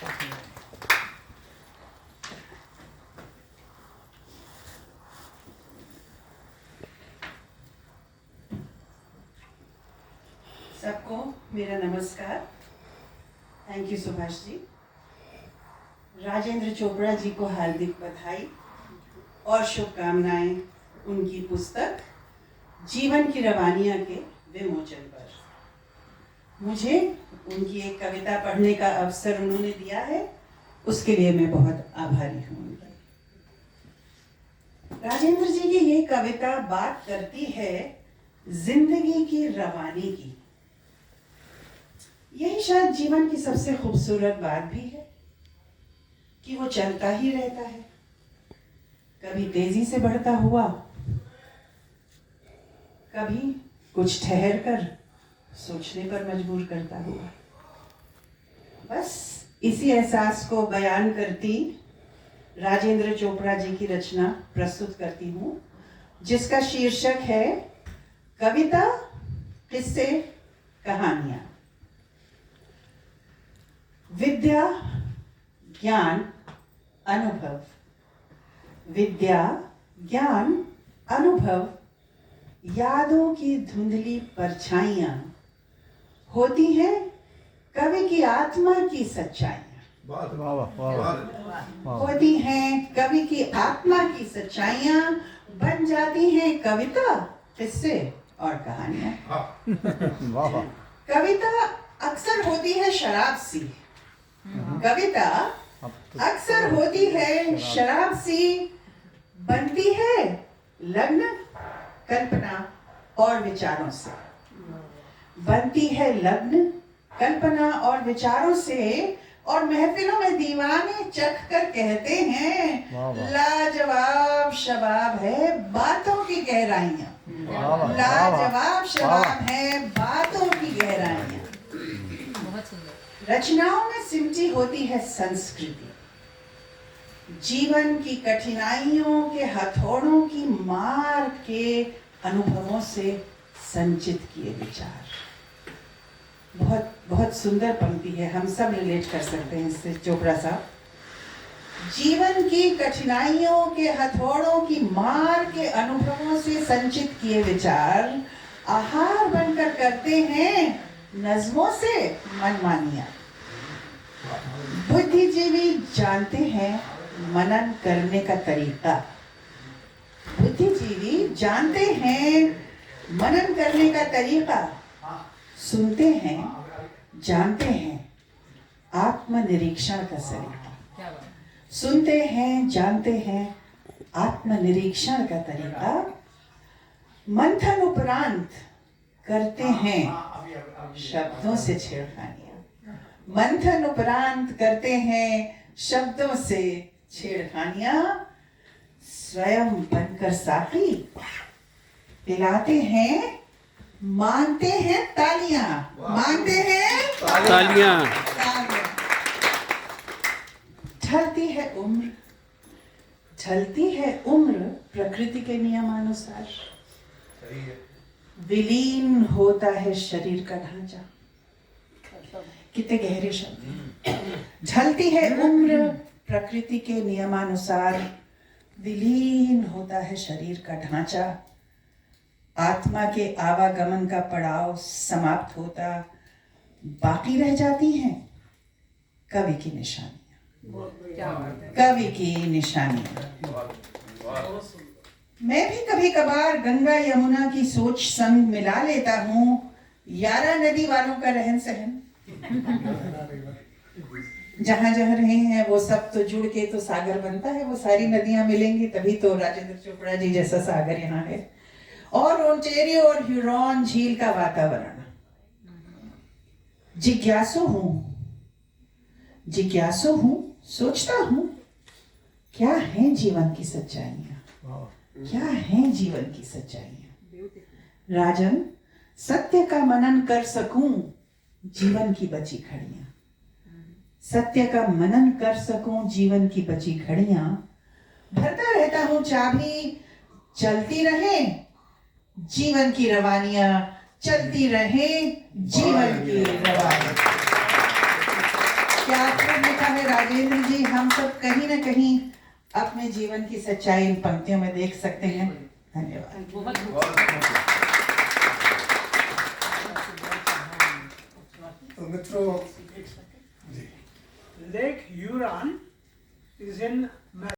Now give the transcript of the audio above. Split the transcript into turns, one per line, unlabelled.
सबको मेरा नमस्कार। Thank you Subhash ji. राजेंद्र चोपड़ा जी को हार्दिक बधाई और शुभकामनाएं उनकी पुस्तक जीवन की रवानियां के विमोचन पर। मुझे उनकी एक कविता पढ़ने का अवसर उन्होंने दिया है, उसके लिए मैं बहुत आभारी हूँ। राजेंद्र जी की ये कविता बात करती है जिंदगी की रवानी की। यही शायद जीवन की सबसे खूबसूरत बात भी है कि वो चलता ही रहता है, कभी तेजी से बढ़ता हुआ, कभी कुछ ठहर कर सोचने पर मजबूर करता हुआ। बस इसी एहसास को बयान करती राजेंद्र चोपड़ा जी की रचना प्रस्तुत करती हूँ, जिसका शीर्षक है कविता, किस्से, कहानियां। विद्या, ज्ञान, अनुभव। विद्या, ज्ञान, अनुभव, यादों की धुंधली परछाइयां होती हैं कवि की आत्मा की सच्चाइयां। होती हैं कवि की आत्मा की सच्चाइयां, बन जाती हैं कविता, किस्से और कहानियां। कविता अक्सर होती है शराब सी। कविता अक्सर होती है शराब सी, बनती है लग्न, कल्पना और विचारों से। बनती है लग्न, कल्पना और विचारों से, और महफिलों में दीवाने चख कर कहते हैं लाजवाब शबाब है बातों की गहराइयां। लाजवाब शबाब है बातों की गहराइयां। रचनाओं में सिमटी होती है संस्कृति, जीवन की कठिनाइयों के हथौड़ों की मार के अनुभवों से संचित किए विचार। बहुत बहुत सुंदर पंक्ति है, हम सब रिलेट कर सकते हैं इससे चोपड़ा साहब। जीवन की कठिनाइयों के हथौड़ों की मार के अनुभवों से संचित किए विचार आहार बनकर करते हैं नज़्मों से मनमानियां। बुद्धिजीवी जानते हैं मनन करने का तरीका। बुद्धिजीवी जानते हैं मनन करने का तरीका। सुनते हैं, जानते हैं आत्मनिरीक्षण का सलीका। सुनते हैं, जानते हैं आत्मनिरीक्षण का तरीका। मंथन उपरांत करते हैं शब्दों से छेड़खानियां। मंथन उपरांत करते हैं शब्दों से छेड़खानियां। स्वयं बनकर साथी पिलाते हैं, मांगते हैं तालियां। मांगते हैं
तालियां।
ढलती है उम्र, ढलती है उम्र प्रकृति के नियमानुसार। विलीन होता है शरीर का ढांचा। कितने गहरे शब्द। ढलती है उम्र प्रकृति के नियमानुसार, विलीन होता है शरीर का ढांचा। आत्मा के आवागमन का पड़ाव समाप्त होता, बाकी रह जाती हैं कवि की निशानियां। कवि की निशानियां। मैं भी कभी कभार गंगा यमुना की सोच संग मिला लेता हूँ, यारा नदी वालों का रहन सहन। जहां जहां रहे हैं वो सब तो जुड़ के तो सागर बनता है। वो सारी नदियां मिलेंगी तभी तो राजेंद्र चोपड़ा जी जैसा सागर यहाँ है। और ओंटेरियो और ह्यूरॉन झील का वातावरण। जिज्ञासु हूं, सोचता हूं, क्या है जीवन की सच्चाइयां? क्या है जीवन की सच्चाइयां? राजन, सत्य का मनन कर सकूं जीवन की बची घड़ियां। सत्य का मनन कर सकूं जीवन की बची घड़ियां। भरता रहता हूं चाबी, चलती रहे जीवन की रवानियां। चलती रहे जीवन की रवानियां। क्या खूब लिखा है है राजेंद्र जी, हम सब कहीं ना कहीं अपने जीवन की सच्चाई इन पंक्तियों में देख सकते हैं। धन्यवाद।
तो मित्रों,
Lake Huron is in